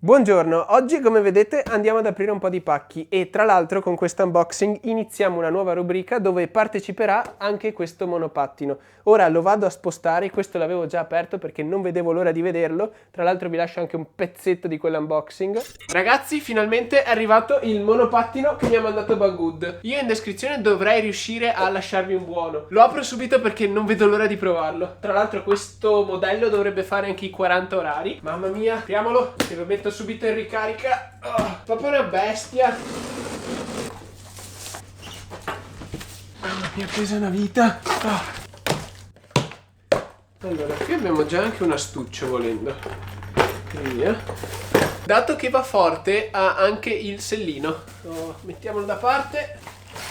Buongiorno, oggi come vedete andiamo ad aprire un po' di pacchi e tra l'altro con questo unboxing iniziamo una nuova rubrica dove parteciperà anche questo monopattino. Ora lo vado a spostare, questo l'avevo già aperto perché non vedevo l'ora di vederlo, tra l'altro vi lascio anche un pezzetto di quell'unboxing. Ragazzi, finalmente è arrivato il monopattino che mi ha mandato Banggood. Io in descrizione dovrei riuscire a lasciarvi un buono. Lo apro subito perché non vedo l'ora di provarlo. Tra l'altro questo modello dovrebbe fare anche i 40 orari. Mamma mia, apriamolo, che lo metto subito in ricarica. Proprio una bestia. Mi ha preso una vita. Allora, qui abbiamo già anche un astuccio volendo. Via. Dato che va forte ha anche il sellino. Mettiamolo da parte.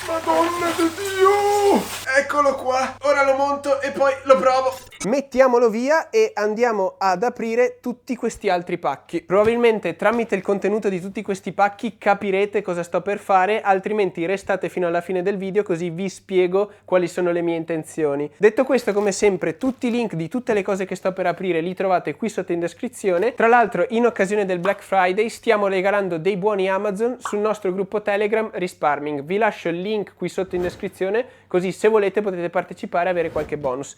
Madonna di Dio! Eccolo qua! Ora lo monto e poi lo provo. Mettiamolo via e andiamo ad aprire tutti questi altri pacchi. Probabilmente tramite il contenuto di tutti questi pacchi capirete cosa sto per fare, altrimenti restate fino alla fine del video così vi spiego quali sono le mie intenzioni. Detto questo, come sempre, tutti i link di tutte le cose che sto per aprire li trovate qui sotto in descrizione. Tra l'altro, in occasione del Black Friday stiamo regalando dei buoni Amazon sul nostro gruppo Telegram Risparming. Vi lascio il link qui sotto in descrizione, così se volete potete partecipare e avere qualche bonus.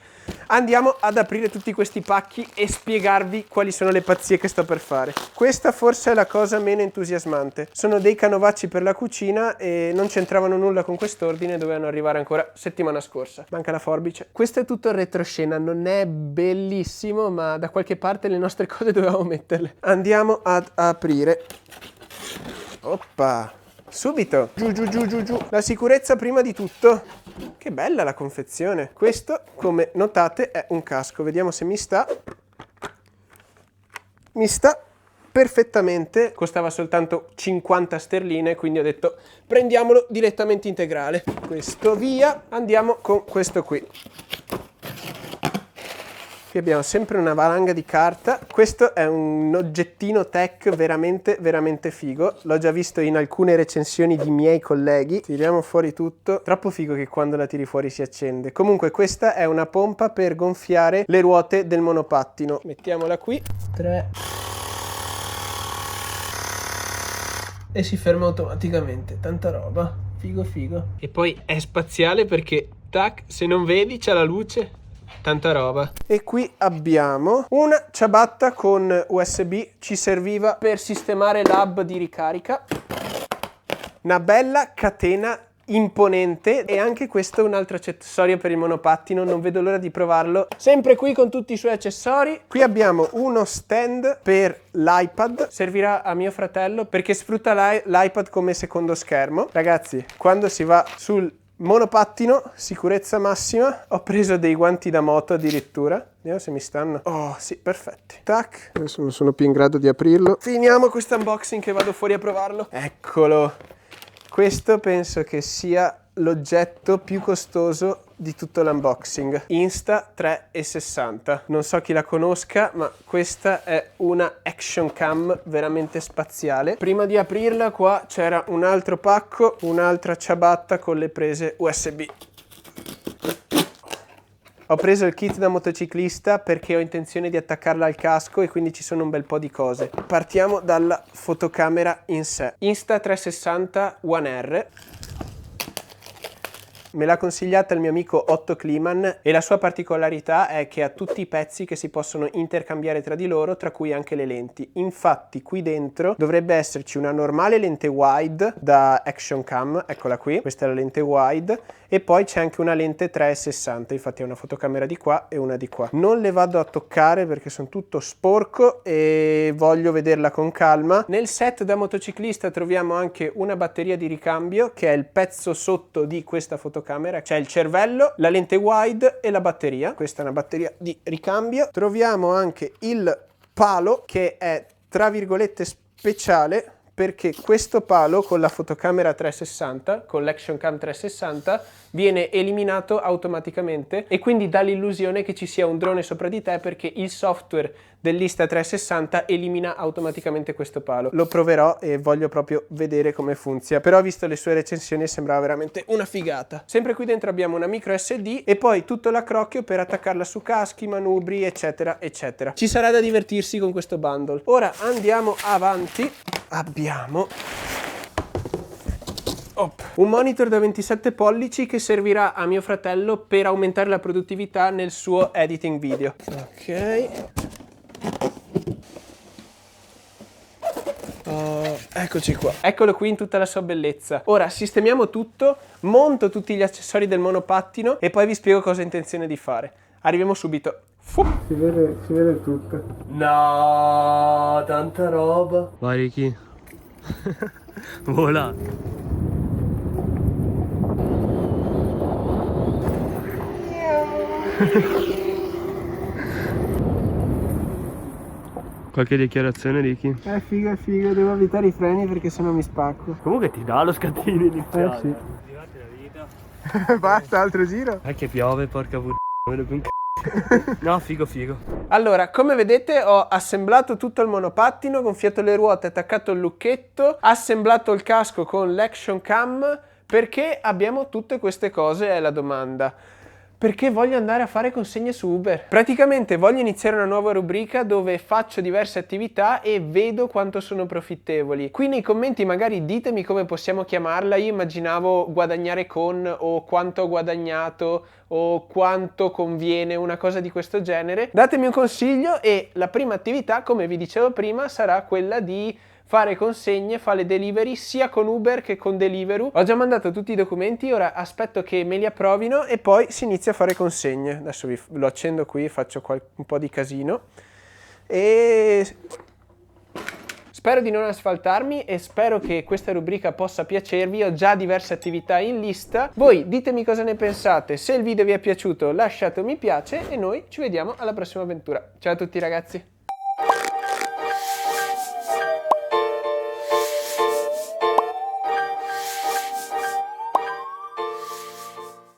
Andiamo ad aprire tutti questi pacchi e spiegarvi quali sono le pazzie che sto per fare. Questa forse è la cosa meno entusiasmante. Sono dei canovacci per la cucina e non c'entravano nulla con quest'ordine, dovevano arrivare ancora settimana scorsa. Manca la forbice. Questo è tutto il retroscena, non è bellissimo, ma da qualche parte le nostre cose dovevamo metterle. Andiamo ad aprire. Oppa! Subito, giù. La sicurezza prima di tutto. Che bella la confezione. Questo, come notate, è un casco. Vediamo se mi sta. Mi sta perfettamente. Costava soltanto 50 sterline, quindi ho detto prendiamolo direttamente integrale. Questo via. Andiamo con questo qui. Qui abbiamo sempre una valanga di carta. Questo è un oggettino tech veramente figo. L'ho già visto in alcune recensioni di miei colleghi. Tiriamo fuori tutto. Troppo figo che quando la tiri fuori si accende. Comunque questa è una pompa per gonfiare le ruote del monopattino. Mettiamola qui. 3. E si ferma automaticamente. Tanta roba. Figo. E poi è spaziale perché, tac, se non vedi c'è la luce. Tanta roba. E qui abbiamo una ciabatta con USB, ci serviva per sistemare l'hub di ricarica. Una bella catena imponente e anche questo è un altro accessorio per il monopattino, non vedo l'ora di provarlo. Sempre qui con tutti i suoi accessori. Qui abbiamo uno stand per l'iPad, servirà a mio fratello perché sfrutta l'iPad come secondo schermo. Ragazzi, quando si va sul monopattino, sicurezza massima. Ho preso dei guanti da moto addirittura. Vediamo se mi stanno. Oh sì, perfetti. Tac. Adesso non sono più in grado di aprirlo. Finiamo questo unboxing che vado fuori a provarlo. Eccolo. Questo penso che sia l'oggetto più costoso di tutto l'unboxing. Insta360. Non so chi la conosca, ma questa è una action cam veramente spaziale. Prima di aprirla qua c'era un altro pacco, un'altra ciabatta con le prese USB. Ho preso il kit da motociclista perché ho intenzione di attaccarla al casco e quindi ci sono un bel po' di cose. Partiamo dalla fotocamera in sé. Insta360 One R. Me l'ha consigliata il mio amico Otto Kliman e la sua particolarità è che ha tutti i pezzi che si possono intercambiare tra di loro, tra cui anche le lenti. Infatti qui dentro dovrebbe esserci una normale lente wide da Action Cam, eccola qui, questa è la lente wide, e poi c'è anche una lente 360, infatti è una fotocamera di qua e una di qua. Non le vado a toccare perché sono tutto sporco e voglio vederla con calma. Nel set da motociclista troviamo anche una batteria di ricambio che è il pezzo sotto di questa fotocamera. C'è il cervello, la lente wide e la batteria. Questa è una batteria di ricambio. Troviamo anche il palo che è tra virgolette speciale perché questo palo con la fotocamera 360, con l'Action Cam 360, viene eliminato automaticamente e quindi dà l'illusione che ci sia un drone sopra di te, perché il software dell'Insta360 elimina automaticamente questo palo. Lo proverò e voglio proprio vedere come funziona, però ho visto le sue recensioni e sembrava veramente una figata. Sempre qui dentro abbiamo una micro SD e poi tutto l'accrocchio per attaccarla su caschi, manubri, eccetera eccetera. Ci sarà da divertirsi con questo bundle. Ora andiamo avanti. Abbiamo un monitor da 27 pollici che servirà a mio fratello per aumentare la produttività nel suo editing video. Ok. Eccoci qua. Eccolo qui in tutta la sua bellezza. Ora sistemiamo tutto, monto tutti gli accessori del monopattino e poi vi spiego cosa ho intenzione di fare. Arriviamo subito. Si vede tutto. No, tanta roba. Vai Ricky. Vola. Qualche dichiarazione Ricky? Figa, devo evitare i freni perché sennò mi spacco. Comunque ti dà lo scattino iniziale. Sì. Girate la vita. Basta, altro giro. Che piove, porca puttana, non vedo più un No, figo. Allora, come vedete ho assemblato tutto il monopattino, gonfiato le ruote, attaccato il lucchetto, assemblato il casco con l'Action Cam. Perché abbiamo tutte queste cose è la domanda. Perché voglio andare a fare consegne su Uber. Praticamente voglio iniziare una nuova rubrica dove faccio diverse attività e vedo quanto sono profittevoli. Qui nei commenti magari ditemi come possiamo chiamarla. Io immaginavo guadagnare con, o quanto ho guadagnato, o quanto conviene, una cosa di questo genere. Datemi un consiglio e la prima attività, come vi dicevo prima, sarà quella di fare consegne, fare delivery sia con Uber che con Deliveroo. Ho già mandato tutti i documenti, ora aspetto che me li approvino e poi si inizia a fare consegne. Adesso lo accendo qui, faccio un po' di casino e spero di non asfaltarmi e spero che questa rubrica possa piacervi. Ho già diverse attività in lista. Voi ditemi cosa ne pensate. Se il video vi è piaciuto lasciate un mi piace e noi ci vediamo alla prossima avventura. Ciao a tutti ragazzi.